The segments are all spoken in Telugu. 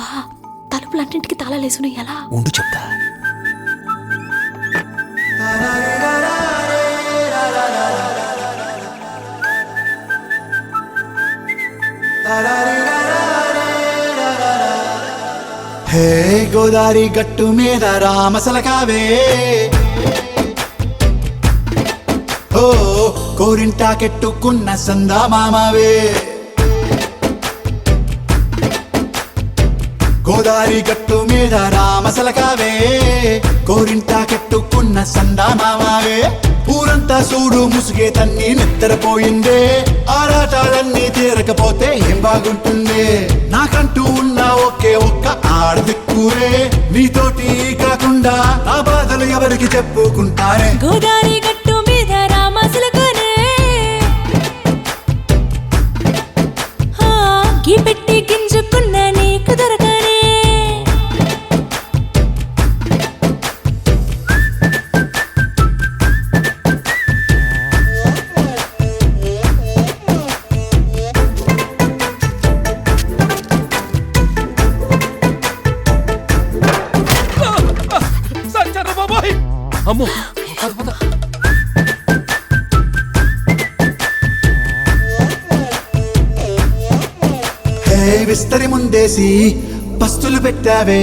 అబ్బా తలుపులన్నింటికి తాళాలేసుకుని ఎలా ఉండు చెప్తా. హే గోదారి గట్టు మీద రామసలకావే, ఓ కోరింటాకెట్టుకున్న సందా మామవే. గోదారి గట్టు మీద రామసలకావే, కోరింటాకెట్టుకున్న సందా మామవే. ఊరంతా చూడు ముసుగే తన్ని నిద్రపోయిందే, ఆరాటాలన్నీ తీరకపోతే ఏం బాగుంటుంది. నాకంటూ ఉన్న ఒకే ఒక్క ఆడదిక్కురే, నీతోటి కాకుండా నా బాధలు ఎవరికి చెప్పుకుంటారే. గోదారి గట్టు మీద రామసలకానే, గీ పెట్టి గింజుకున్న నీకు దొరకనే. అమ్మో పద పద. హే విస్తరి ముందేసి పస్తులు పెట్టావే,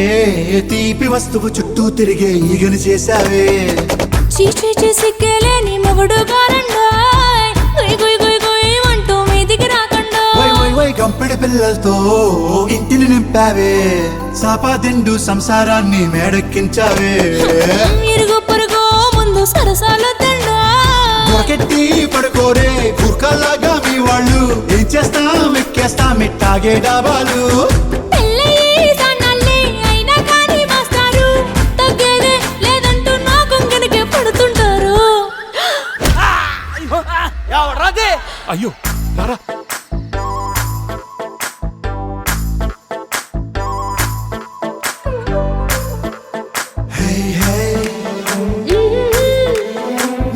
తీపి వస్తువు చుట్టూ తిరిగే ఈగను చేశావే. చీచీ చేసి కేలేని మొగుడు గారండాయ్, గుయ్ గుయ్ గుయ్ గుయ్ అంటూ మీదికి రాకండా. వై వై వై గంపెడి పిల్లలతో ఇంటిని నింపావే, సాపాదిండు సంసారాన్ని మేడెక్కించావే. ఇరుగు పొరుగు ముందు సరసాలు తండా, దొరకెట్టి పడుకోరే కుర్కల్లాగా మీ వాళ్ళు. ఏం చేస్తాం ఎక్కేస్తాం ఇట్టాగే డాబాలు. పెళ్ళయి సన్నాళ్ళే అయినా కానీ మాస్తారు, తగ్గేదే లేదంటూ నా కొంగనికే పడుతుంటారు. అయ్యో రారా. హే హే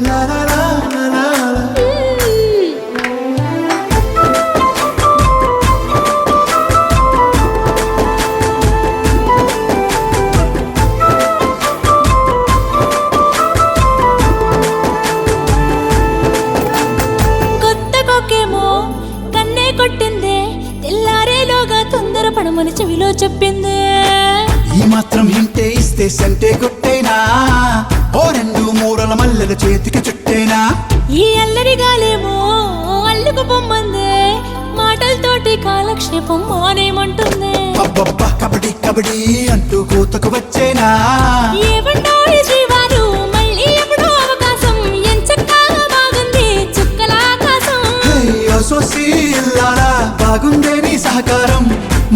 లా లా లా లా లా లా. కొత్త కొక్కేమో కన్నే కొట్టిందే, తెల్లారేలోగా తొందర పడమని చెవిలో చెప్పిందే. ఈ మాత్రం హింటే ఇస్తే సంటే కొట్టేనా, ఓ రెండు మూరల మల్లెల చేతికి చుట్టేనా. ఈ అల్లరి గాలేమో అల్లుకు పొమ్మందే, మాటలతోటి కాలక్షేపం మానేమంటుంది. అబ్బబ్బా కబడ్డీ కబడ్డీ అంటూ కూతకు వచ్చేనా. ఏమంటారు శ్రీవారు మళ్ళీ ఎప్పుడో అవకాశం, ఎంచక్కా బాగుంది చుక్కల ఆకాశం. హే సోసి ఇల్లారా బాగుందే నీ సహకారం,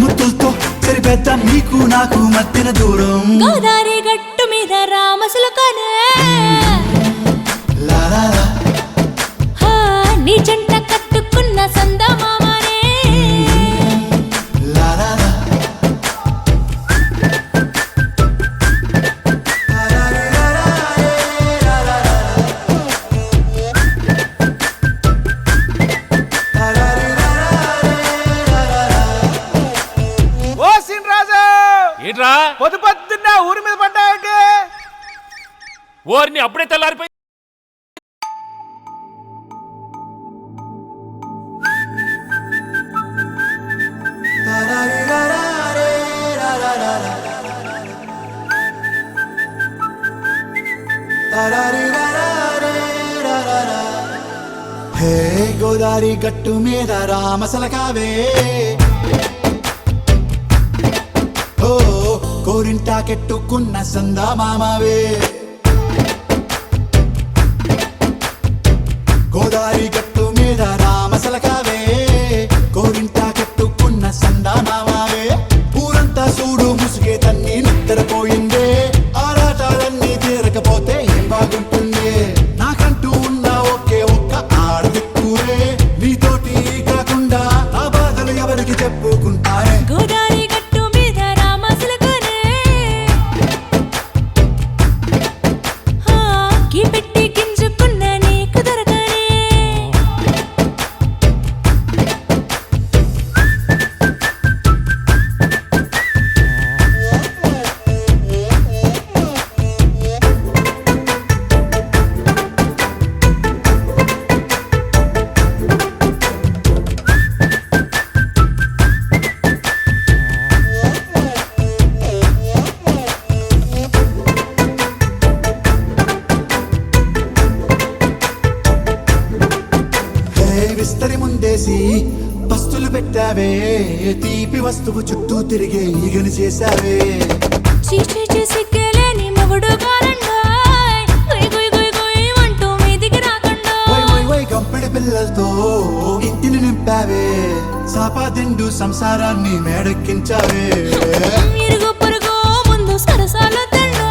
ముద్దులతో సరిపెద్దాం నీకు నాకు మధ్యన దూరం. గోదారి గట్టు మీద రామసలకానే, లా లా లా. నీ జంట కట్టుకున్న సందమామనే. లా లా లా. ఓ సిన్ రాజు, ఏంట్రా పొద్దు పొద్దున్న ఊరి మీద పడ్డాయంటే ఓర్ని అప్పుడే తెల్లారిపోయి. హే గోదారి గట్టు మీద రామసలకావే, ఓ కోరింటాకెట్టుకున్న సందా మామవే. గోదారి గట్టు మీద రామసలకావే, కోరింటాకెట్టుకున్న సందా మామవే. ఊరంతా చూడు ముసుగే తన్ని నిద్రపోయిందే, ఆరాటాలన్నీ తీరకపోతే ఏం బాగుంటుంది. నాకంటూ ఉన్న ఒకే ఒక్క ఆడదిక్కురే, నీతోటి కాకుండా నా బాధలు ఎవరికి చెప్పుకుంటారే. గోదారి గట్టు మీద రామసలకానే, పెట్టావే తీపి వస్తువు చుట్టూ తిరిగే ఈగని చేశావే చీచి సిగ్గలేని మొగుడు గారండాయ్ గుయ్ గుయ్ గుయ్ గుయ్ అంటూ మీదికి రాకుండా వై వై వై గంపెడి పిల్లలతో ఇంటిని నింపావే సాపాదిండు సంసారాన్ని మేడెక్కించావే ఇరుగు పొరుగు ముందు సరసాలు తిన్నా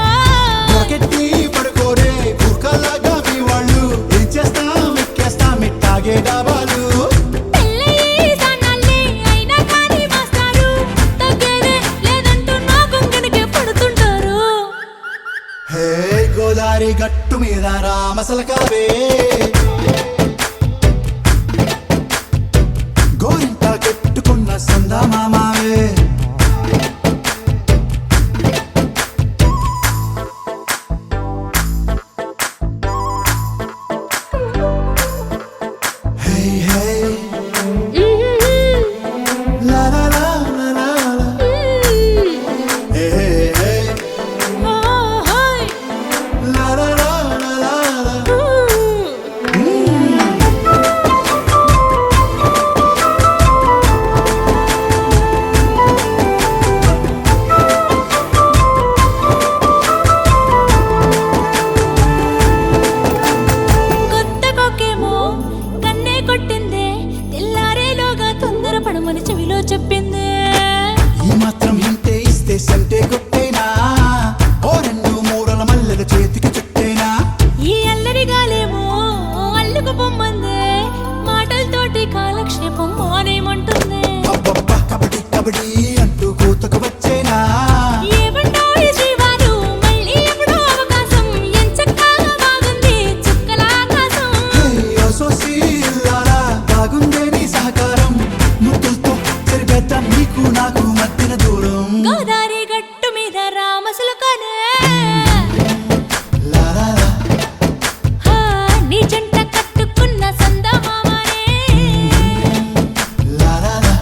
పొరకెట్టి పడుకోరే కుక్కలాగా మీ వాళ్ళు ఏం చేస్తాం ఎక్కేస్తాం ఇట్టాగే డాబాలు పెళ్ళయి సన్నాల్ని అయినా కానీ మాస్తారు తగ్గేదే లేదంటూ నా గుంగనికే పడుతుంటారు హే గోదారి గట్టు మీద రామసలకావే గోరింట కట్టుకున్న సందా మామావే హే హే లా లా లా లా లా లా. హే హే హే లా లా లా లా లా లా. కొత్త కొక్కేమో కన్నే కొట్టిందే తెల్లారేలోగా తొందర పడమని చెవిలో చెప్పిందే ఈ మాత్రం ఇంటే ఇస్తే సంటే కొట్టేనా ఓ రెండు మూరల మల్లెల చేతికి చుట్టేనా ఈ అల్లరి గాలేమో అల్లుకు పొమ్మందే మాటలతోటి కాలక్షేపం మానేమంటుందే అబ్బబ్బా కబడ్డీ కబడ్డీ అంటూ కూతకు వచ్చేనా ఏమంటాయి జీవాలు మళ్ళీ ఎప్పుడో అవకాశం ఎంచక్కా బాగుంది చుక్కల ఆకాశం హే ఓ సోసీల్లారా బాగుందే నీ సహకారం ముద్దులతో సరిపెద్దాం నీకు నాకు మధ్యన దూరం గోదారి గట్టు మీద రామసులకనే లా లా లా. హా, నీ జంట కట్టుకున్న సందమామనే లా లా లా.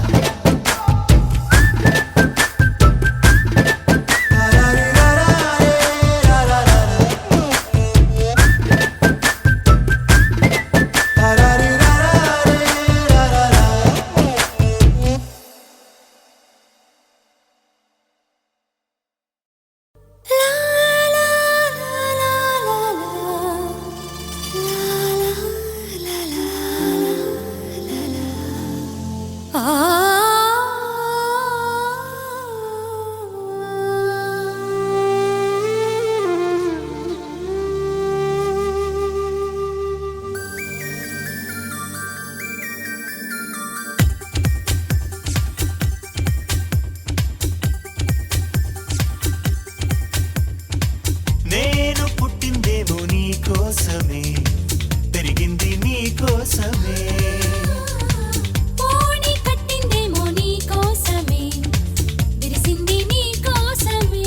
లాలారి లాలారే, లాలారా. లాలారి లాలారే, లాలారా. లా లా లా లా లా లా లా లా లా నేను పుట్టిందేమో నీ కోసమే పెరిగింది నీ కోసమే పోనీ కట్టిందేమో నీ కోసమే విరిసింది నీ కోసమే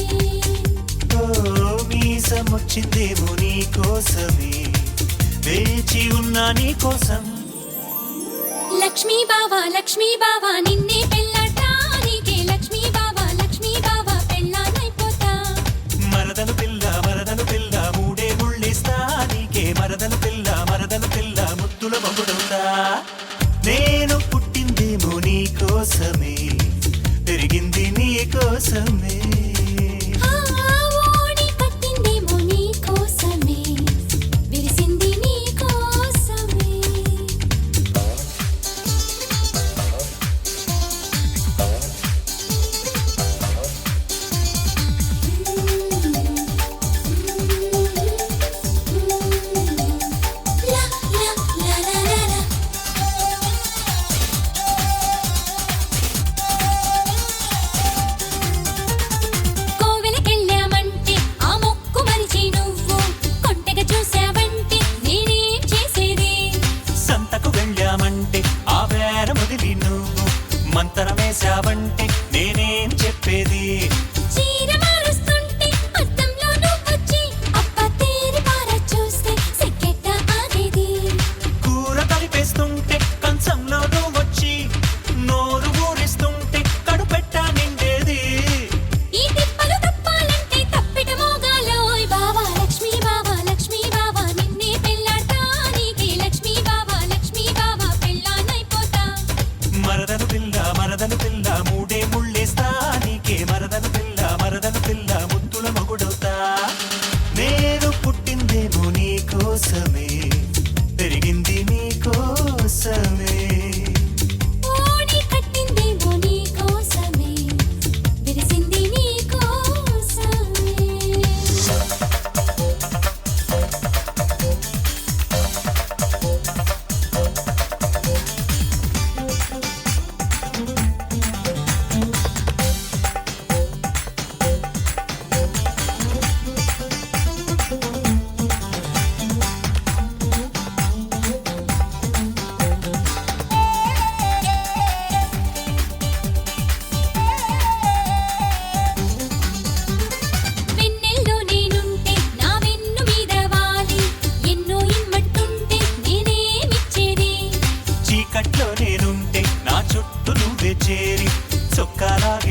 ఓ మీసం వచ్చిందేమో నీ కోసమే వేచి ఉన్నా నీ కోసం లక్ష్మీ బావా నిన్నే పెళ్ళాటా నీకే లక్ష్మీ బావా పెళ్ళానైపోతా మరదను పిల్ల మూడే ముళ్ళిస్తా నీకే మరదను పిల్ల ముద్దుల మగుడవుతా నేను పుట్టిందేమో నీ కోసమే పెరిగింది నీ కోసమే ఓణి కట్టిందేమో నీ కోసమే విరిసింది నీ కోసమే లా లా లా లా లా లా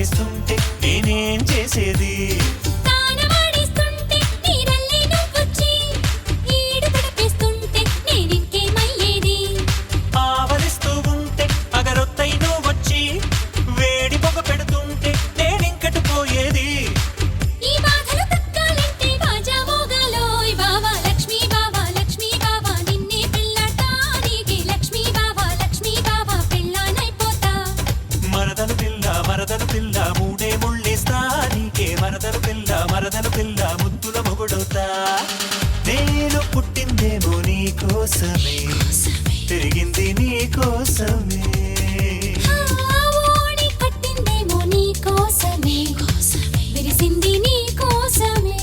తాగిస్తుంటే నేనేం చేసేది తానవాడిస్తుంటే నీరల్లే నువ్వొచ్చి ఈడు తడిపేస్తుంటే నేనింకేమయ్యేది ఆవలిస్తూ ఉంటే అగరొత్తై నువ్వు వచ్చి వేడి పొగ పెడుతుంటే నేనింకటి పోయేది ఈ బాధలు తక్కాలంటే బాజా మోగాలోయ్ బావా లక్ష్మీ బావా నిన్నే పెళ్ళటానికి లక్ష్మీ బావా పెళ్ళానైపోతా మరదలు పిల్ల మూడే ముళ్ళేస్తా నీకే మరదలు పిల్ల ముద్దుల మొగుడవుతా నేను పుట్టిందేమో నీ కోసమే తిరిగింది నీ కోసమే ఓడి కట్టిందేమో నీ కోసమే విరిసింది నీ కోసమే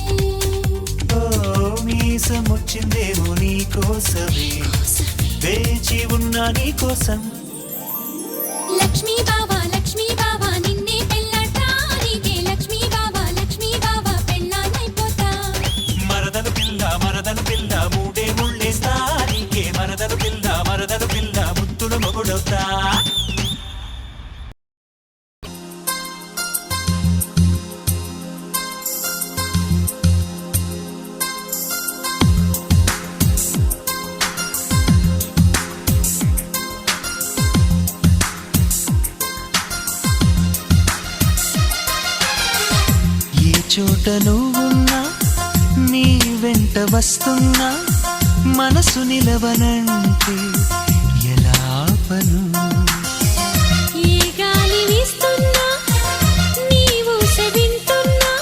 ఓ మీసమొచ్చిందేమో నీ కోసమే వేచి ఉన్నా నీ కోసం లక్ష్మీ బావా నిన్నే పెళ్ళటానికి లక్ష్మీ బావా పెళ్ళానైపోతా మరదలు పిల్ల మూడే ముళ్ళేస్తా నీకే మరదలు పిల్ల ముద్దుల మొగుడవుతా ఏ చోట నువ్వున్నా నీ వెంట వస్తున్నా మనసు నిలవనంటే ఎలా పను ఏ గాలి వీస్తున్నా నీవు సెవింటున్నా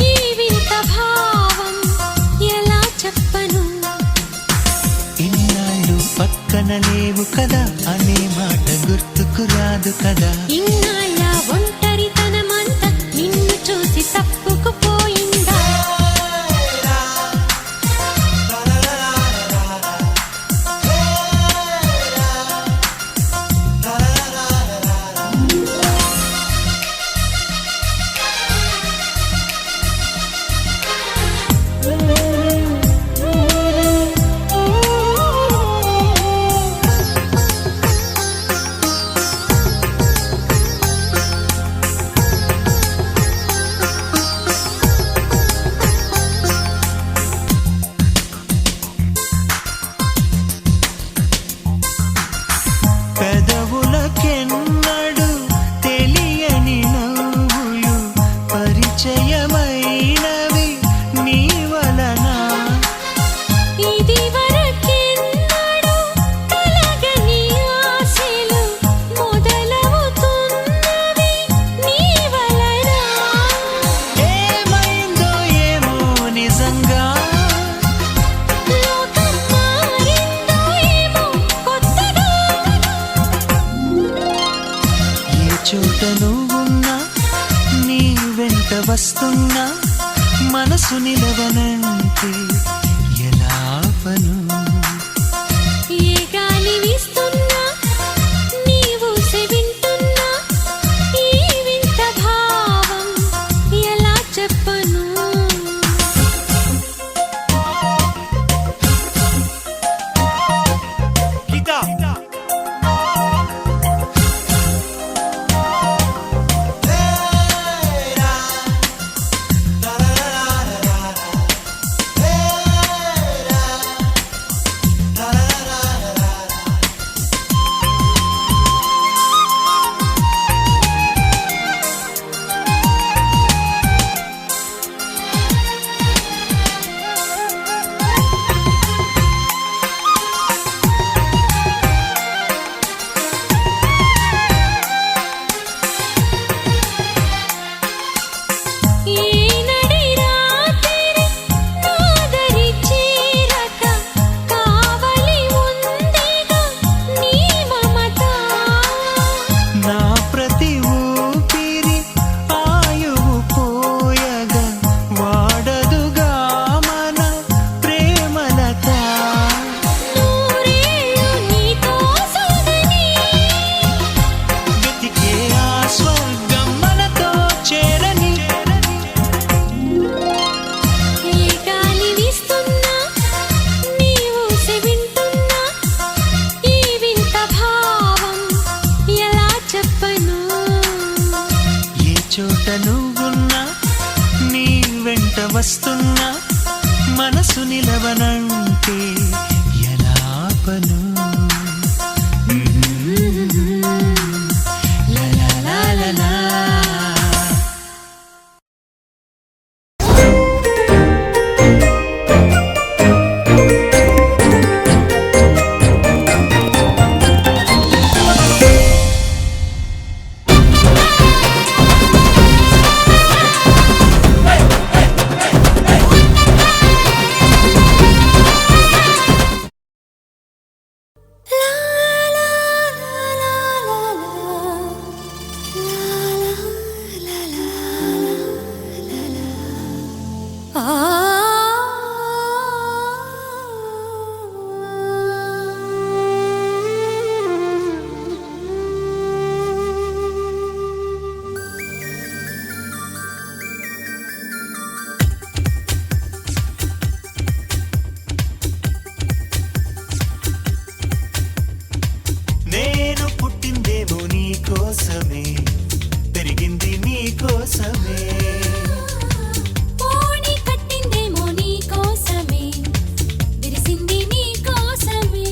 ఈ వింత భావం ఎలా చెప్పను ఇన్నాళ్ళు పక్కన లేవు కదా అనే మాట గుర్తుకు రాదు కదా ఇన్నాళ్ళ ఒంటరితనమంతా నిన్ను చూసి తప్పుకుపోయిందా పెదవులకెన్నడు తెలియని నవ్వులు పరిచయమైనవి నీ వలన ఇది వరకెన్నడూ కలగని ఆశలు మొదలవుతున్నవి నీ వలన ఏమైందో ఏమో నిజంగా లోకం మారిందో ఏమో కొత్తగా ఏ చోట నువ్వున్నా నీ వెంట వస్తున్నా మనసు నిలవనంటే ఎలా పను ఏ గాలి వీస్తున్నా నీవు సెవింటున్నా ఈ వింత భావం ఎలా చెప్పను వెంట నువ్వున్నా నీ వెంట వస్తున్నా మనసు నిలవనంటే ఎలా ఆపను లా లా లా లా లా. నేను పుట్టిందేమో నీ కోసమే పెరిగింది నీ కోసమే ఓణి కట్టిందేమో నీ కోసమే విరిసింది నీ కోసమే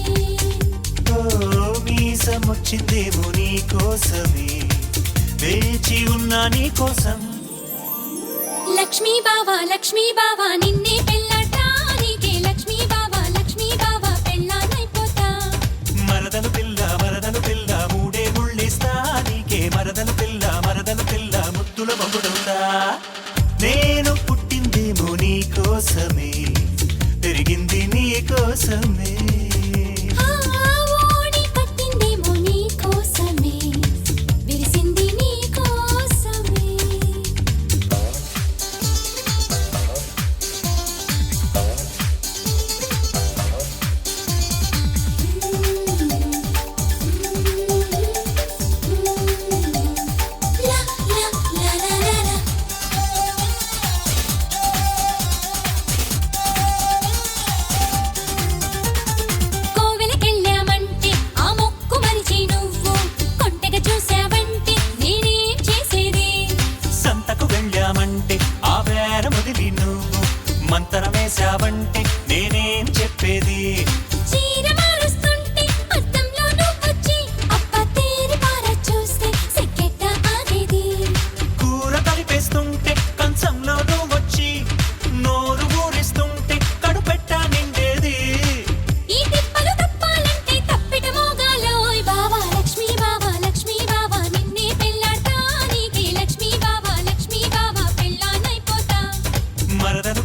ఓ మీసమొచ్చిందేమో నీ కోసమే వేచి ఉన్నా నీ కోసం లక్ష్మీ బావా నిన్నే పెళ్ళటానికే లక్ష్మీ బావా పెళ్ళానైపోతా మరదలు పిల్ల మూడే ముళ్ళిస్తా నీకే మరదలు పిల్ల ముద్దుల మొగుడవుతా నేను పుట్టిందేమో నీ కోసమే పెరిగింది నీ కోసమే ఓణి కట్టిందేమో నీ కోసమే విరిసింది నీ కోసమే లా లా లా లా లా లా. కోవెలకెళ్ళామంటే ఆ మొక్కు మరిచి నువ్వు కొంటెగా చూసావంటే నేనేం చేసేది సంతకు వెళ్ళామంటే ఆ వేర మొదలి నువ్వు మంతరమేశావంటే నేనేం చెప్పేది చీర మారుస్తుంటే అద్దంలో నువ్వొచ్చి అప్ప తేరి పార చూస్తే సిగ్గెట్ట ఆగేది కూర కలిపేస్తుంటే కంచంలో నువ్వొచ్చి నోరు ఊరిస్తుంటే కడుపెట్టా నిండేది ఈ తిప్పలు తప్పాలంటే తప్పిట మోగాలోయ్ బావా లక్ష్మీ బావా నిన్నే పెళ్ళాడటానికి లక్ష్మీ బావా పెళ్ళానైపోతా మరదలు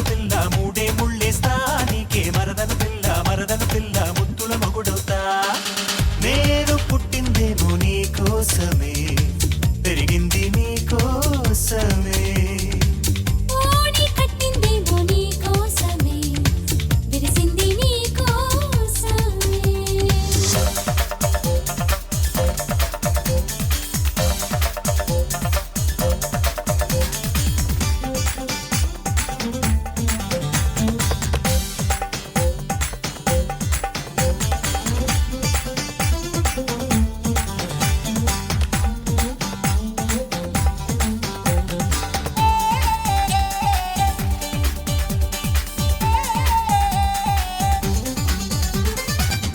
పిల్ల మూడే ముళ్ళేస్తా నీకే మరదలు పిల్ల ముద్దుల మొగుడవుతా నేను పుట్టిందేమో నీ కోసమే పెరిగింది నీ కోసమే ఓణి కట్టిందేమో నీ కోసమే విరిసింది నీ కోసమే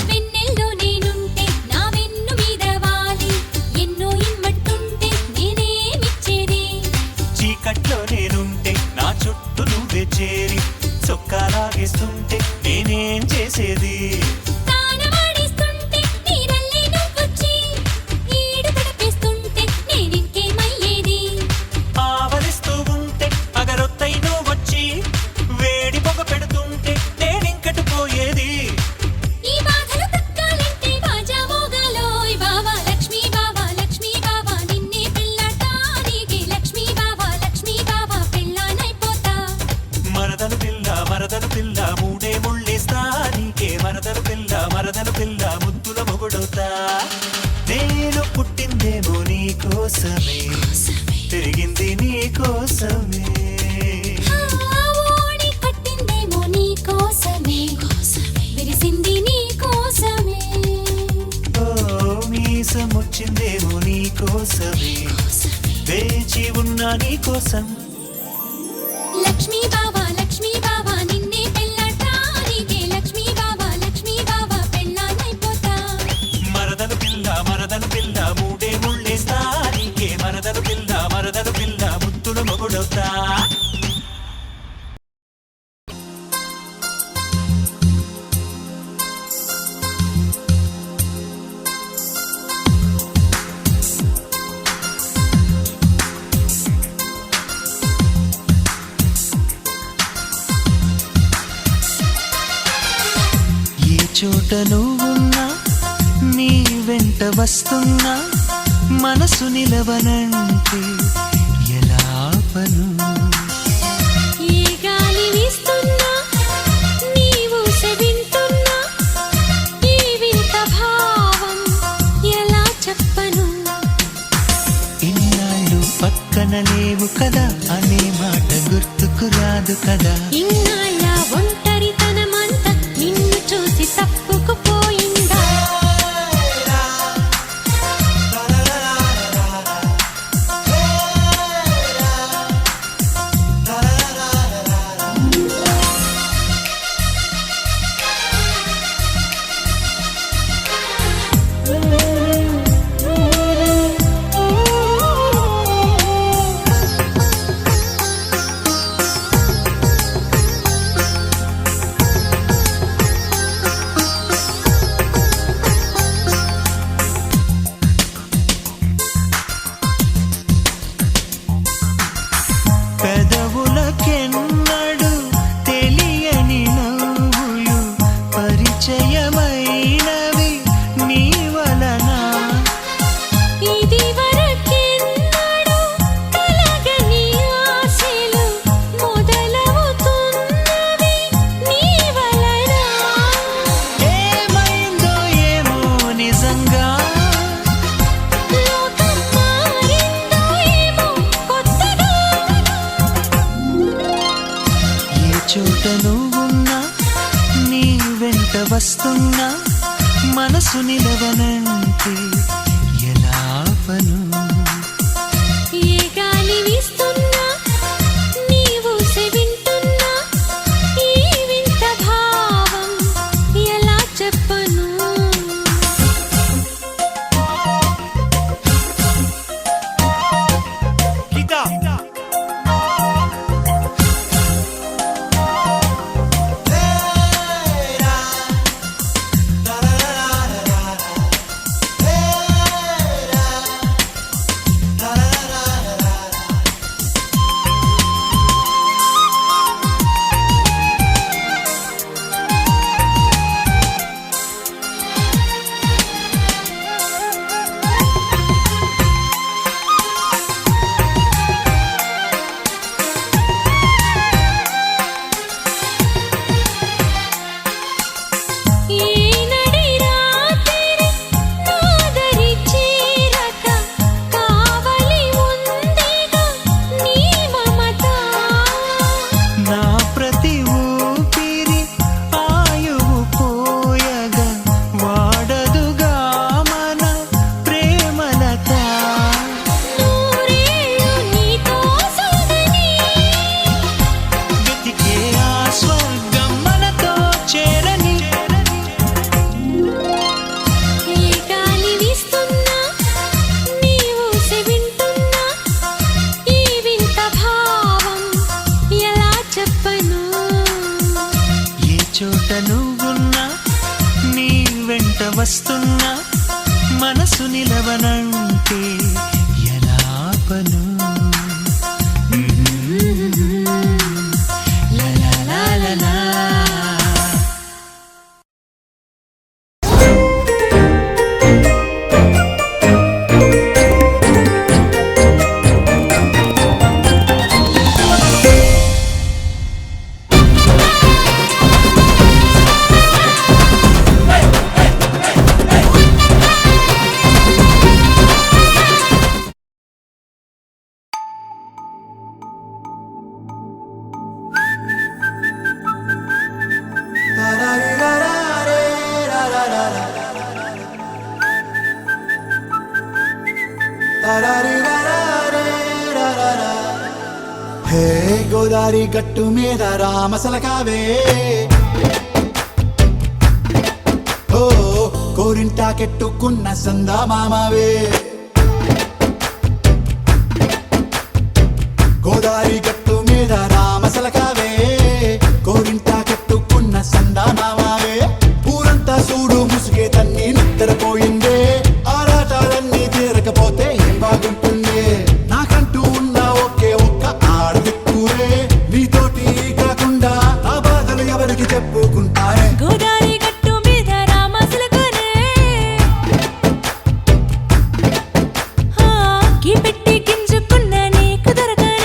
వెన్నెల్లో నేనుంటే నా వెన్ను మీద వాలి ఎన్నో ఇమ్మట్టుంటే నేనేమిచ్చేది చీకట్లో నేనుంటే నా చుట్టూ నువ్వే చేరి చొక్కాలాగేస్తుంటే నేనేం చేసేది తానవాడిస్తుంటే నీరల్లే నువ్వొచ్చి ఈడు తడిపేస్తుంటే నేనింకేమయ్యేది ఆవలిస్తూ ఉంటే అగరొత్తై నువ్వొచ్చి వేడి పొగ పెడుతుంటే నేనింకటి పోయేది ఈ బాధలు తక్కాలంటే బాజా మోగాలోయ్ బావా లక్ష్మీ బావా నిన్నే పెళ్ళాడటానికి లక్ష్మీ బావా పెళ్ళానైపోతా మరదలు పిల్ల మూడే ముళ్ళేస్తా నీకే మరదలు పిల్ల ముద్దుల మొగుడవుతా నేను పుట్టిందేమో నీ కోసమే పెరిగింది నీ కోసమే ఓణి కట్టిందేమో నీ కోసమే విరిసింది నీ కోసమే ఓ మీసమొచ్చిందేమో నీ కోసమే వేచి ఉన్నా నీ కోసం. లక్ష్మీ బావా నిన్నే పెళ్ళటానికే లక్ష్మీ బావా పెళ్ళానైపోతా. మరదలు పిల్ల మూడే ముళ్ళేస్తా నీకే. మరదలు పిల్ల ముత్తుల మొగుడవుతా. ఏ చోట నువ్వున్నా నీ వెంట వస్తున్నా మనసు నిలవనంటే ఎలా పను. ఏ గాలి వీస్తున్నా నీవు సెవింటున్నా ఈ వింత భావం ఎలా చెప్పను. ఇన్నాళ్ళు పక్కన లేవు కదా అనే మాట గుర్తుకు రాదు కదా. ఇన్నాళ్ళ ఒంటరితనమంతా నిన్ను చూసి తప్పుకుపోయిందా. పెదవులకెన్నడు తెలియని నవ్వులు పరిచయమైనవి నీ వలన. ఇది వరకెన్నడూ కలగని ఆశలు మొదలవుతున్నవి నీ వలన. ఏమైందో ఏమో నిజంగా. లోకం మారిందో ఏమో కొత్తగా. ఏ చోట నువ్వున్నా నీ వెంట వస్తున్నా మనసు నిలవనంటే ఎలా పను. ఏ గాలి వీస్తున్నా నీవు సెవింటున్నా ఈ వింత భావం ఎలా చెప్పను. గోదారి గట్టు మీద రామసలకావే ఓ కోరింటాకెట్టుకున్న సందా మామావే గోదారి గట్టు మీద రామసలకావే కోరింటాకెట్టుకున్న సందా మామావే ఊరంతా చూడు ముసుగే తన్ని నిద్రపోయిందే ఆరాటాలన్నీ తీరకపోతే ఏం బాగుంటుంది నాకంటూ ఉన్న ఒకే ఒక్క ఆడదిక్కురే నీతోటి కాకుండా నా బాధలు ఎవరికి చెప్పుకుంటారే గోదారి గట్టు మీద రామసలకనే గీ పెట్టి గింజుకున్న నీకు దొరకనే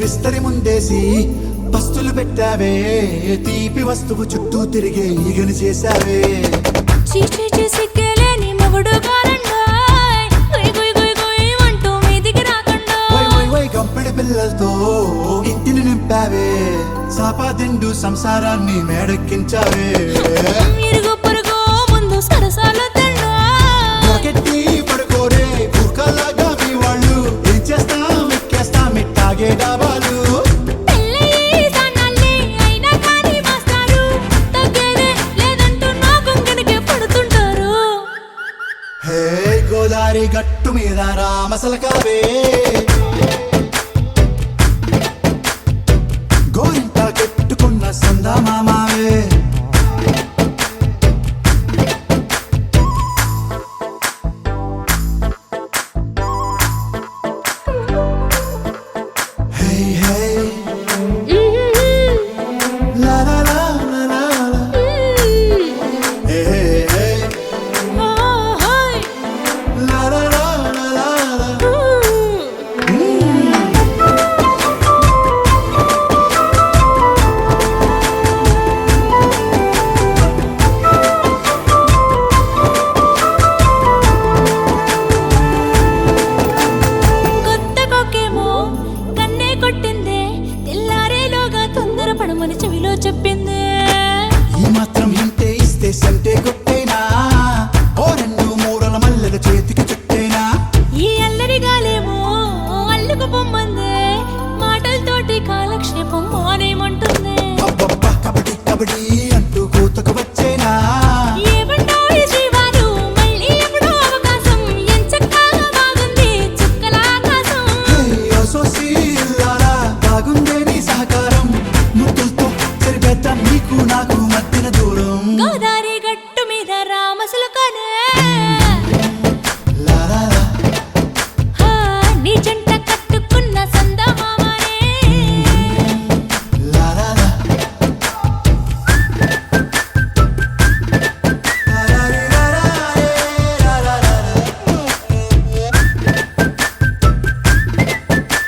విస్తరి ముందేసి పస్తులు పెట్టావే తీపి వస్తువు చుట్టూ తిరిగే ఈగని చేశావే చీచీ సిగ్గలేని మొగుడు గారండాయ్ గుయ్ గుయ్ గుయ్ గుయ్ అంటూ మీదికి రాకుండా వై వై వై గంపెడి పిల్లలతో ఇంటిని నింపావే సాపాదిండు సంసారాన్ని మేడెక్కించావే ఇరుగు పొరుగు ముందు సరసాలు తిన్నా పొరకెట్టి పడుకోరే కుక్కలాగా మీ వాళ్ళు ఏం చేస్తాం ఎక్కేస్తాం ఇట్టాగే డాబాలు పెళ్ళయి సన్నాల్ని అయినా కానీ మాస్తారు తగ్గేదే లేదంటూ నా గుంగనికే పడుతుంటారు హే గోదారి గట్టు మీద రామసలకావే గోరింట కెట్టుకున్న సందా మామావే హే హే లా లా లా లా లా లా. హే హే హే లా లా లా లా లా లా. కొత్త కొక్కేమో కన్నే కొట్టిందే తెల్లారేలోగా తొందర పడమని చెవిలో చెప్పిందే ఈ మాత్రం ఇంటే ఇస్తే సంటే కొట్టేనా ఓ రెండు మూరల మల్లెల చేతికి చుట్టేనా ఈ అల్లరి గాలేమో అల్లుకు పొమ్మందే మాటలతోటి కాలక్షేపం మానేమంటుంది అబ్బబ్బా కబడ్డీ కబడ్డీ అంటూ కూతకు వచ్చేనా ఏమంటాయి శ్రీవారు మళ్ళీ ఎప్పుడో అవకాశం ఎంచక్కా బాగుంది చుక్కల ఆకాశం హే అసోసి ఇల్లారా బాగుందే నీ సహకారం ముద్దులతో సరిపెద్దాం నీకు నాకు మధ్యన దూరం గోదారి గట్టు మీద రామసలకనే లా లా లా. నీ జంట కట్టుకున్న సందమామనే లా లా లా. లాలారి లాలారే లాలారా.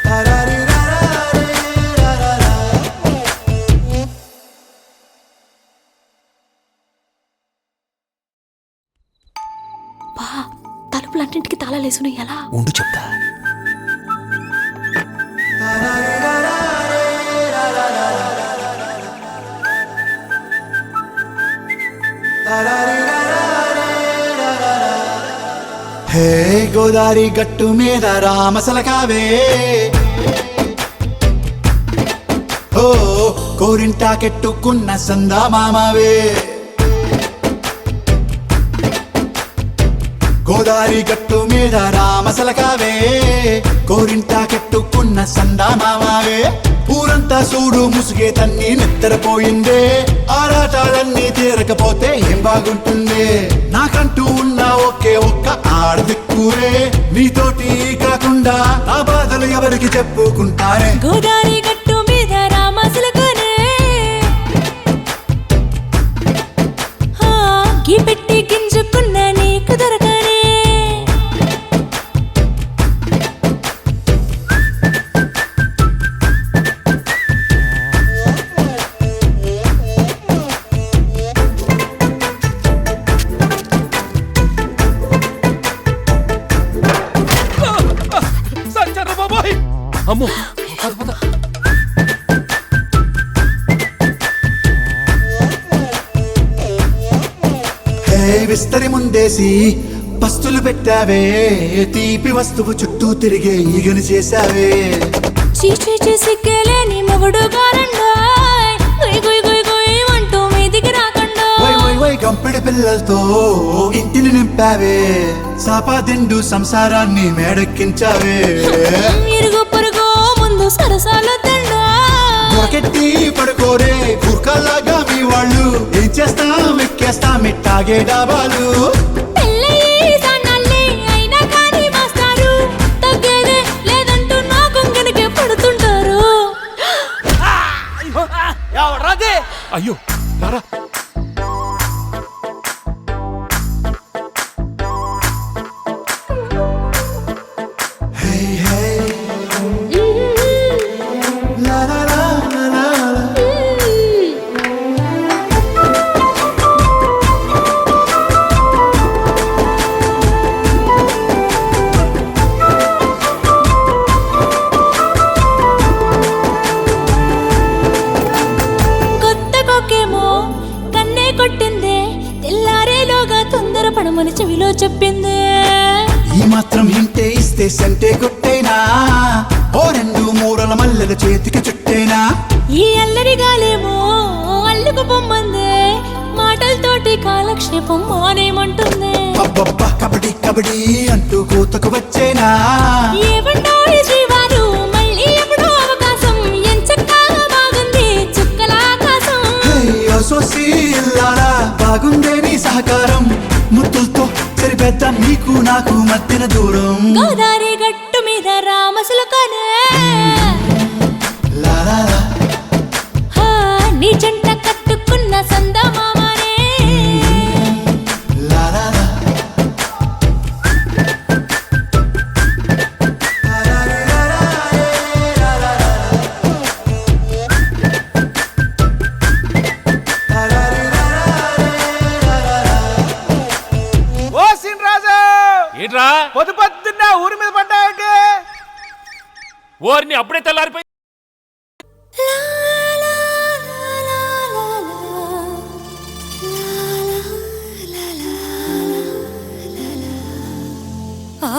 లాలారి లాలారే లాలారా. బా తలుపులన్నింటికి తాళాలేసుకుని ఎలా ఉండు చెప్తా లాలారి లాలారే లాలారా. లాలారి లాలారే లాలారా. హే గోదారి గట్టు మీద రామసలకావే ఓ కోరింటాకెట్టుకున్న సందా మామావే గోదారి గట్టు మీద రామసలకావే కోరింటాకెట్టుకున్న సందా మామావే ఊరంతా చూడు ముసుగే తన్ని నిద్రపోయిందే ఆరాటాలన్నీ తీరకపోతే ఏం బాగుంటుంది నాకంటూ ఉన్న ఒకే ఒక్క ఆడదిక్కురే నీతోటి కాకుండా నా బాధలు ఎవరికి చెప్పుకుంటారే గోదారి గట్టు మీద రామసలకనే గీ పెట్టి గింజుకున్న నీకు దొరకనే అమ్మో పద పద. హే విస్తరి ముందేసి పస్తులు పెట్టావే, తీపి వస్తువు చుట్టూ తిరిగే ఈగను చేశావే. చీచీ సిగ్గలేని మొగుడు గారండాయ్ గుయ్ గుయ్ గుయ్ గుయ్ అంటూ మీదికి రాకండా వై వై వై గంపెడి పిల్లలతో ఇంటిని నింపావే, సాపాదిండు సంసారాన్ని మేడెక్కించావే. ఇరుగు పొరుగు ముందు సరసాలు తండా దొరకెట్టి పడుకోరే కుర్కల్లాగా మీ వాళ్ళు, ఏం చేస్తాం ఎక్కేస్తాం ఇట్టాగే డాబాలు. పెళ్ళయి సన్నాళ్ళే అయినా కానీ మాస్తారు, తగ్గేదే లేదంటూ నా కొంగనికే పడుతుంటారు. ఎవరాది అయ్యో రారా. హే హే లా లా లా లా లా లా. కొత్త కొక్కేమో కన్నే కొట్టిందే, తెల్లారేలోగా తొందర పడమని చెవిలో చెప్పిందే. ఈ మాత్రం హింటే ఇస్తే సంటే కొట్టేనా, ఓ రెండు మూరల మల్లెల చేతికి చుట్టేనా. ఈ అల్లరి గాలేమో అల్లుకు పొమ్మందే, మాటలతోటి కాలక్షేపం మానేమంటుంది. అబ్బబ్బా కబడ్డీ కబడ్డీ అంటూ కూతకు వచ్చేనా. ఏమంటారు శ్రీవారు మళ్ళీ ఎప్పుడో అవకాశం, ఎంచక్కా బాగుంది చుక్కల ఆకాశం. హే సోసి ఇల్లారా బాగుందే నీ సహకారం, ముద్దులతో సరిపెద్దాం నీకు నాకు మధ్యన దూరం. గోదారి గట్టు మీద రామసులకనే లా లా లా. హా, నీ జంట కట్టుకున్న సందమామనే. లా లా లా. ఓ సీన్ రాజా ఏంట్రా పొద్దున్న ఊరి మీద పడ్డాకే. ఓర్ని అప్పుడే తెల్లారిపోయి. లా, లా, లా, లా, లా, లా. లా, లా, లా, లా, లా. ఆ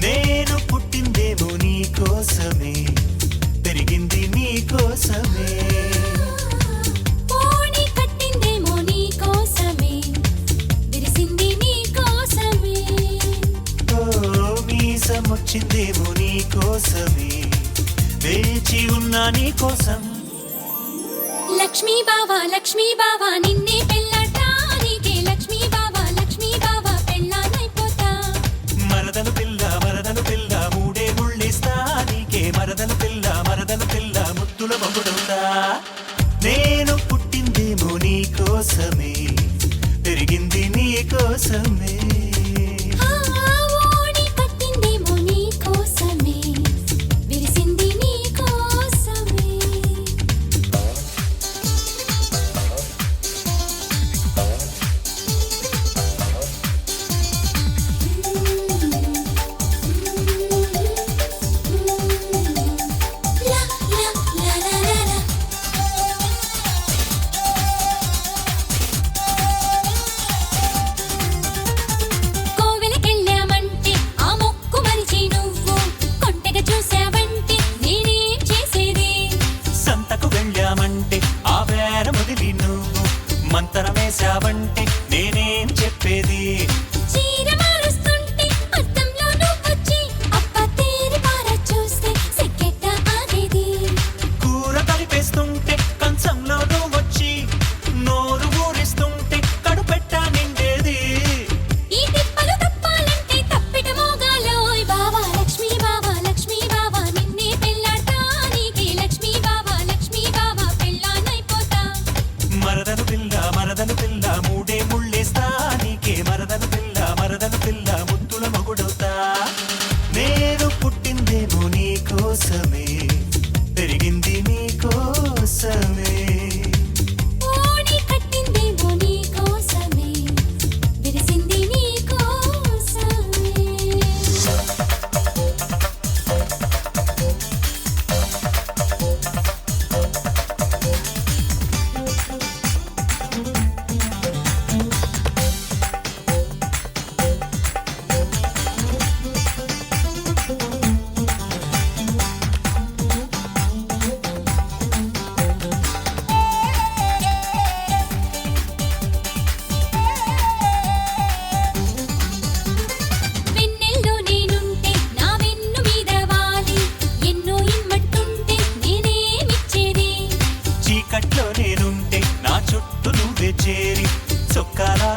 నేను పుట్టిందేమో నీ కోసమే, పెరిగింది నీ కోసమే. పోనీ కట్టిందేమో నీ కోసమే, విరిసింది నీ కోసమే. ఓ మీసం వచ్చిందేమో నీ కోసమే, వేచి ఉన్నా నీ కోసం. లక్ష్మీ బావా నిన్నే పెళ్ళటానికే, లక్ష్మీ బావా పెళ్ళానైపోతా. మరదలు పిల్ల మూడే ముళ్ళిస్తా నీకే, మరదలు పిల్ల ముద్దుల మగుడవుతా. నేను పుట్టిందేమో నీ కోసమే, పెరిగింది నీ కోసమే. ఆ ఓణి కట్టిందేమో నీ కోసమే, విరిసింది నీ కోసమే. లా, లా, లా, లా, లా, లా. కోవెలకెళ్ళామంటే ఆ మొక్కు మరిచి నువ్వు కొంటెగా చూసావంటే నేనేం చేసేది. సంతకు వెళ్ళామంటే ఆ వేర మొదలి నువ్వు మంతరమేశావంటే నేనేం చెప్పేది. చీర మారుస్తుంటే అద్దంలో నువ్వొచ్చి అప్ప తేరి పార చూస్తే సిగ్గెట్ట ఆగేది. కూర కలిపేస్తుంటే కంచంలో నువ్వొచ్చి నోరు ఊరిస్తుంటే కడుపెట్ట నిండేది. ఈ తిప్పలు తప్పాలంటే తప్పిట మోగాలోయ్ బావా. లక్ష్మీ బావా నిన్నే పెళ్ళాడటానికి, లక్ష్మీ బావా పెళ్ళానైపోతా. మరదలు పిల్ల మూడే ముళ్ళేస్తా నీకే, మరదలు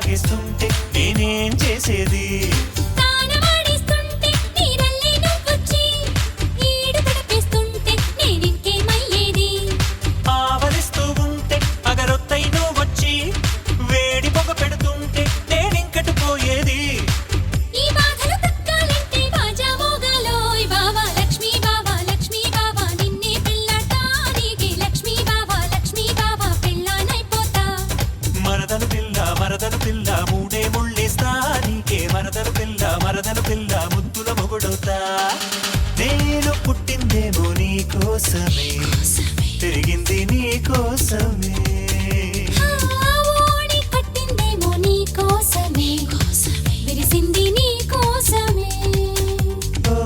తాగేస్తుంటే నేనేం చేసేది తానవాడిస్తుంటే నీరల్లే నువ్వొచ్చి ఈడు తడిపేస్తుంటే నేనింకేమయ్యేది ఆవలిస్తూ ఉంటే అగరొత్తై నువ్వు వచ్చి వేడి పొగ పెడుతుంటే నేనింకటి పోయేది ఈ బాధలు తక్కాలంటే బాజా మోగాలోయ్ బావా లక్ష్మీ బావా నిన్నే పెళ్ళాట నీకే లక్ష్మీ బావా పెళ్ళానైపోతా మరదలు పిల్ల మూడే ముళ్ళేస్తా నీకే మరదలు పిల్ల ముద్దుల మొగుడవుతా నేను పుట్టిందేమో నీ కోసమే తిరిగింది నీ కోసమే ఓడి కట్టిందేమో నీ కోసమే విరిసింది నీ కోసమే ఓ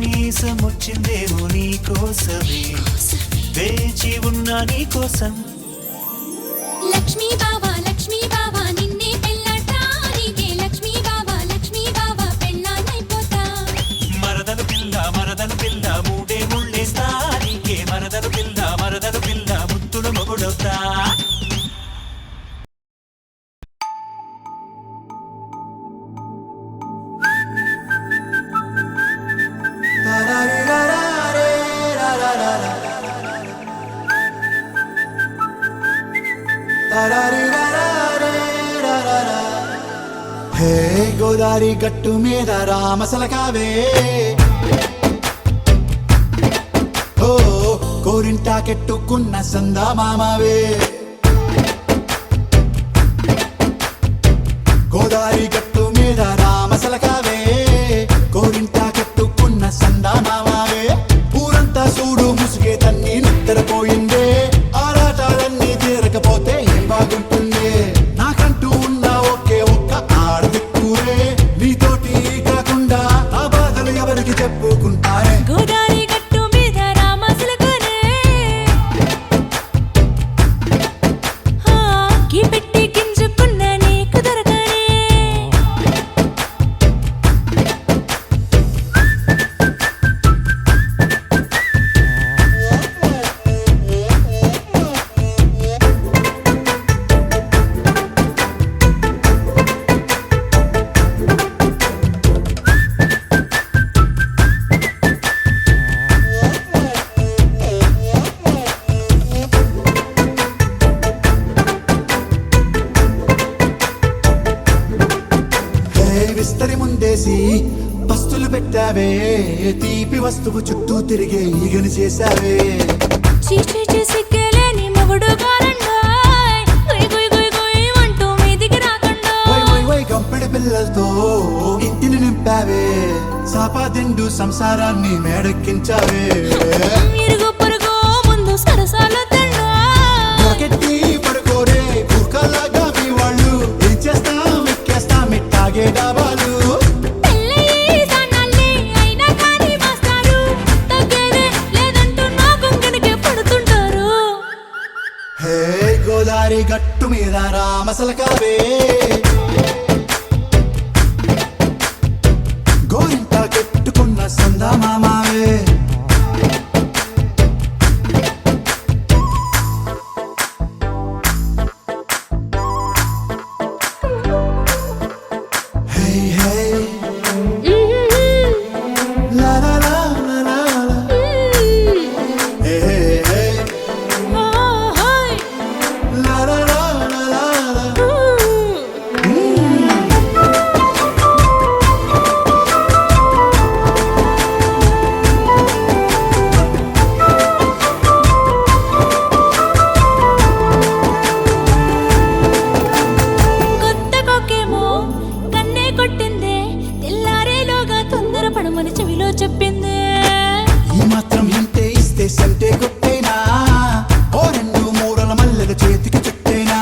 మీసమొచ్చిందేమో నీ కోసమే వేచి ఉన్నా నీ కోసం లక్ష్మీ బావా నిన్నే పెళ్ళాట నీకే లక్ష్మీ బావా పెళ్ళానైపోతా మరదలు పిల్ల మూడే ముళ్ళేస్తా నీకే మరదలు పిల్ల ముద్దుల మొగుడవుతా హే గోదారి గట్టు మీద రామసలకావే ఓ కోరింటా కెట్టుకున్న సందా మామవే గోదారి గట్టు మీద రామసలకావే కోరింటా కెట్టుకున్న సందా మామవే ఊరంతా చూడు ముసుగే తన్ని నిద్రపోయిందే ఆరాటాలన్నీ తీరకపోతే ఏం బాగుంటుంది నాకంటూ ఉన్న ఒకే ఒక్క ఆడదిక్కురే నీతోటి కాకుండా ఆ బాధలు ఎవరికి చెప్పుకుంటారే గోదారి గట్టు మీద రామసలకనే కీ పెట్టి గింజుకున్న నీకు దొరకనే విస్తరి ముందేసి పస్తులు పెట్టావే తీపి వస్తువు చుట్టూ తిరిగే ఈగని చేశావే చీచీ సిగ్గలేని మొగుడు గారండాయ్ గుయ్ గుయ్ గుయ్ గుయ్ అంటూ మీదికి రాకుండా వై గంపెడి పిల్లలతో ఇంటిని నింపావే సాపాదిండు సంసారాన్ని మేడెక్కించావే ఇరుగు పొరుగు ముందు సరసాలు తిన్నా రాకెట్టి పడుకోరే కుక్కలాగా మీ వాళ్ళు ఏం చేస్తాం ఎక్కేస్తాం ఇట్టాగే డాబాలు పెళ్ళయి సన్నాళ్ళే అయినా కానీ మాస్తారు తగ్గేదే లేదంటూ నా గుంగనికే పడుతుంటారు హే గోదారి గట్టు మీద రామసలకావే గోరింట కెట్టుకున్న సందా మామావే హే హే లా లా లా లా లా లా. హే హే హే లా లా లా లా లా లా. కొత్త కొక్కేమో కన్నే కొట్టిందే తెల్లారేలోగా తొందర పడమని చెవిలో చెప్పిందే ఈ మాత్రం ఇంటే ఇస్తే సంటే కొట్టేనా ఓ రెండు మూరల మల్లెల చేతికి చుట్టేనా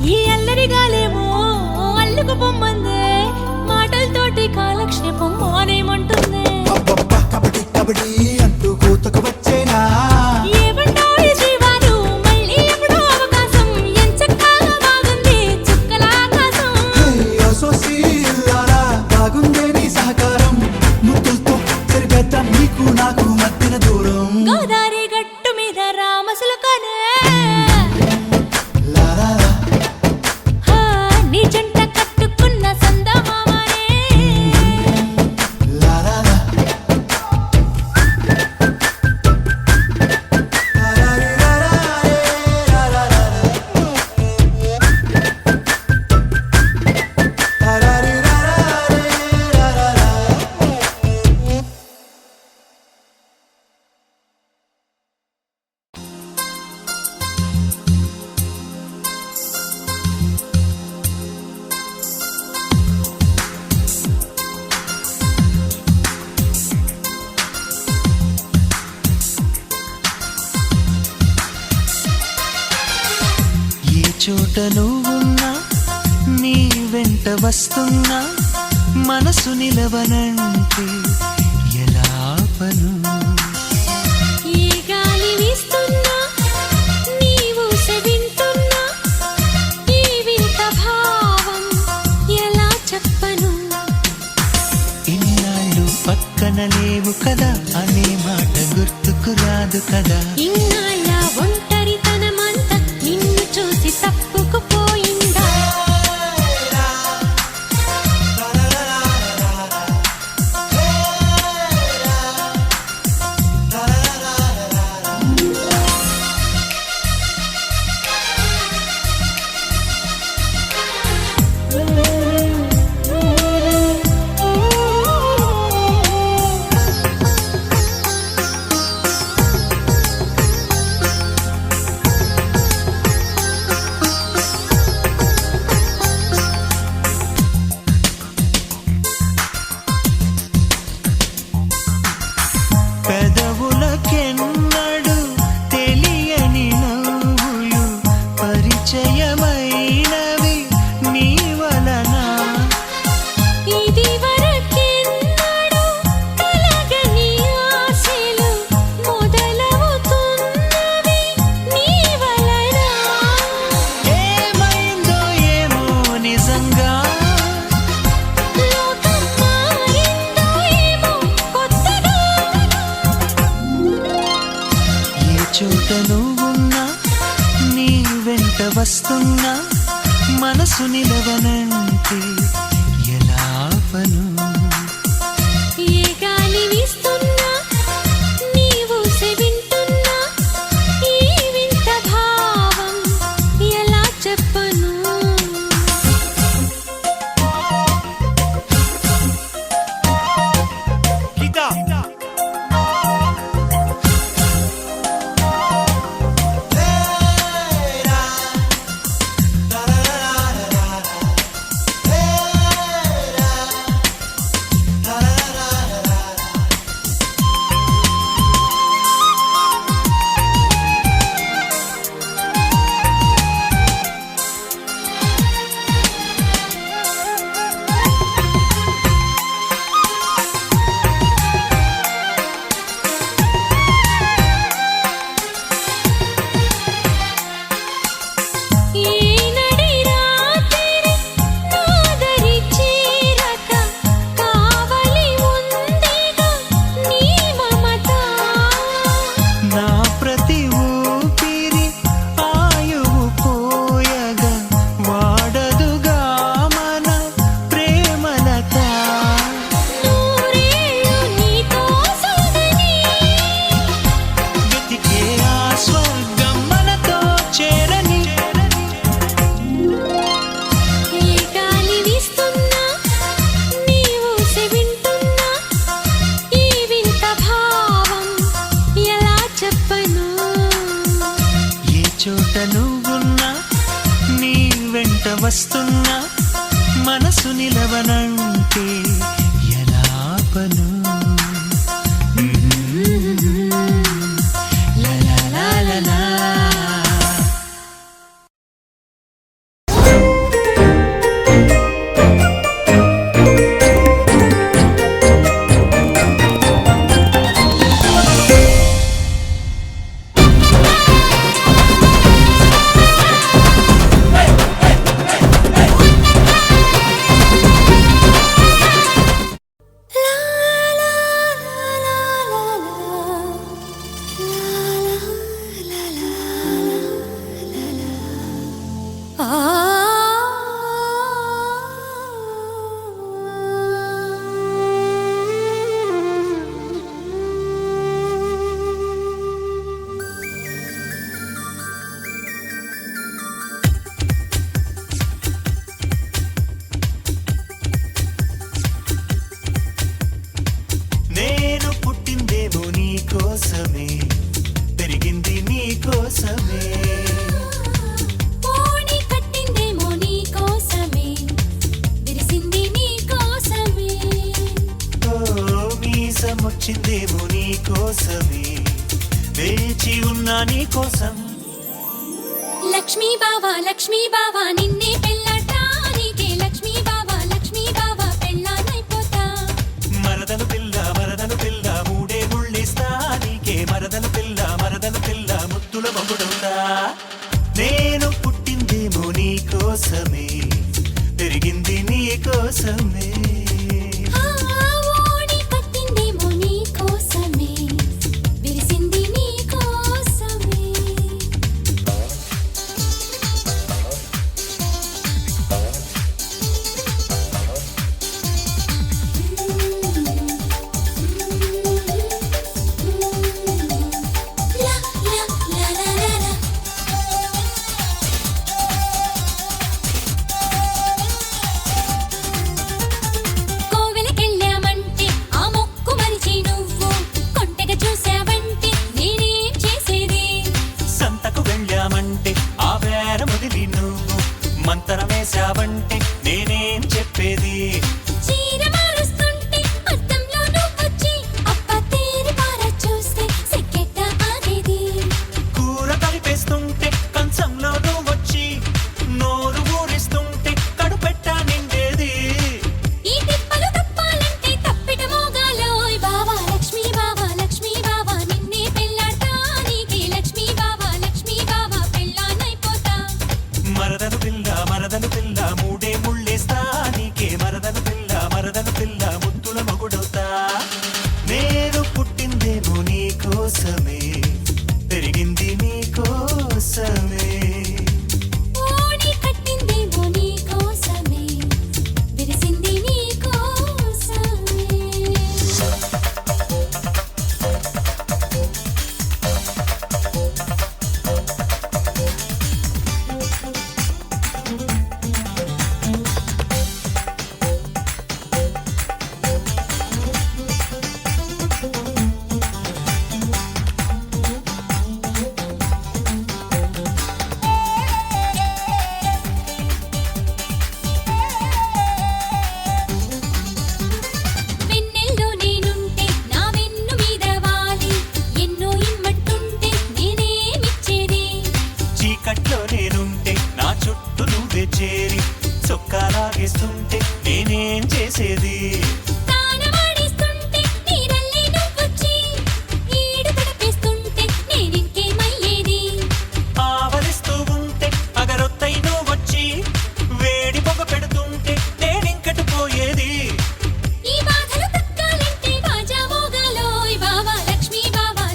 ఈ అల్లరి గాలేమో అల్లుకు పొమ్మందే మాటలతోటి కాలక్షేపం మానేమంటుందే అబ్బబ్బా కబడ్డీ కబడ్డీ అంటూ కూతకు వచ్చేనా ఏమంటాయి జీవాలు మళ్ళీ ఎప్పుడో అవకాశం ఎంచక్కా బాగుంది చుక్కల ఆకాశం హే అసోసి ఇల్లారా బాగుందే నీ సహకారం ముద్దులతో సరిపెద్ద నీకు నాకు మధ్యన దూరం గోదారి గట్టు మీద వెంట వస్తున్నా మనసు నిలవనంటే ఎలా పను ఏ గాలి వీస్తున్నా నీవు వింటున్నా ఈ వింత భావం ఎలా చెప్పను ఇన్నాళ్ళు పక్కన లేవు కదా అనే మాట గుర్తుకు రాదు కదా ఇన్నాళ్ళ ఒంటరితనమంతా నిన్ను చూసి తప్పుకుపోయిందా పెదవులకెన్నడు తెలియని నవ్వులు పరిచయమైనవి నీ వలన ఇది వరకెన్నడూ కలగని ఆశలు మొదలవుతున్నవి నీ వలన ఏమైందో ఏమో నిజంగా లోకం మారిందో ఏమో కొత్తగా ఏ చోట నువ్వున్నా నీ వెంట వస్తున్నా మనసు నిలవనంటే ఎలా పను ఏ గాలి వీస్తున్నా నీవు వింటున్నా ఈ వింత భావం ఎలా చెప్పను ఈ నడి రాత్రి నాదరి చీరక కావలి ఉందిగా నీ మమత నా ప్రతి ఊపిరి ఆయువు పోయగా వాడదుగా మన ప్రేమలత నూరేళ్ళు నీతో సాగని వెతికే ఆ స్వర్గం మనతో చేరని ఏ గాలి వీస్తున్నా నీవు వింటున్నా ఈ వింత భావం ఎలా చెప్పను ఏ చోట నువ్వున్నా నీ వెంట వస్తున్నా మనసు నిలవనంటే ఎలా పను లా లా లా లా లా. నేను పుట్టిందేమో నీ కోసమే పెరిగింది నీ కోసమే పోనీ కట్టిందేమో నీ కోసమే విరిసింది నీ కోసమే ఓ మీసమొచ్చిందేమో నీ కోసమే వేచి ఉన్నా నీ కోసం లక్ష్మీ బావా నిన్నే పెళ్ళటానికే లక్ష్మీ కోసమే ఓడి కట్టిందేమో నీ కోసమే విరిసింది నీ కోసమే లా లా లా లా లా కోవెలకెళ్ళామంటే ఆ మొక్కు మరిచి నువ్వు కొంటెగా చూసావంటే నేనేం చేసేది సంతకు వెళ్ళామంటే ఆ వేర మొదలి నువ్వు మంతరమేశావంటే నేనేం చెప్పేది చీర మారుస్తుంటే అద్దంలో నువ్వొచ్చి అప్ప తేరి పార చూస్తే సిగ్గెట్ట ఆగేది కూర కలిపేస్తుంటే కంచంలో నువ్వొచ్చి నోరు ఊరిస్తుంటే కడుపెట్ట నిండేది ఈ తిప్పలు తప్పాలంటే తప్పిట మోగాలోయ్ బావా లక్ష్మీ బావా నిన్నే పెళ్ళాడతా నీకే లక్ష్మీ బావా పెళ్ళానైపోతా మరదలు పిల్ల మూడే ముళ్ళేస్తా నీకే మరదలు పిల్ల ముద్దుల మగుడవుతా నేను పుట్టిందేమో నీ కోసమే పెరిగింది నీ కోసమే ఓడి కట్టిందేమో నీ కోసమే విరిసింది నీ కోసమే వెన్నెల్లో నేనుంటే నా వెన్ను మీద వాలి ఎన్నో ఇమ్మంటుంటే నేనేమిచ్చేది చీకట్లో నేనుంటే నా చుట్టూ నువ్వే చేరి చొక్కాలాగేస్తుంటే నేనేం చేసేది తానవాడిస్తుంటే నీరల్లే నువ్వొచ్చి ఈడు తడపేస్తుంటే నేనింకేమయ్యేది ఆవలిస్తూ ఉంటే అగరొత్తై నువ్వొచ్చి వేడి పొగ పెడుతుంటే నేనింకటి పోయేది ఈ బాధలు తక్కాలంటే బాజా మోగాలోయ్ బావా లక్ష్మీ బావా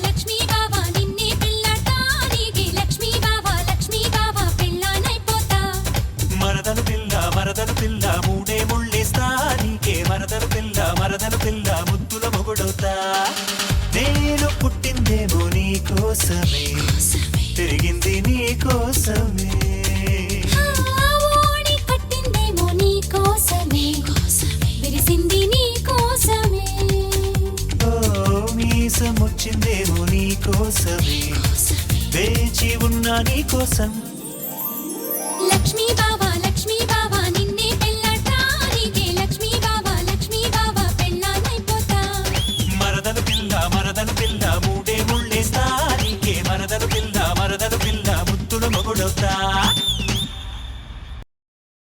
నిన్నే పెళ్ళాడతా నీకే లక్ష్మీ బావా పెళ్ళానైపోతా మరదలు పిల్ల మూడే ముళ్ళేస్తా నీకే మరదలు పిల్ల ముద్దుల మొగుడవుతా నేను పుట్టిందేమో నీ కోసమే తిరిగింది నీ కోసమే ఓడి కట్టిందేమో నీ కోసమే విరిసింది నీ కోసమే ఓ మీసమొచ్చిందేమో నీ కోసమే వేచి ఉన్నా నీ కోసం లక్ష్మీ బావా నిన్నే పెళ్ళాడతా నీకే లక్ష్మీ బావా పెళ్ళానైపోతా మరదలు పిల్ల మూడే ముళ్ళేస్తా నీకే మరదలు పిల్ల ముద్దుల మొగుడవుతా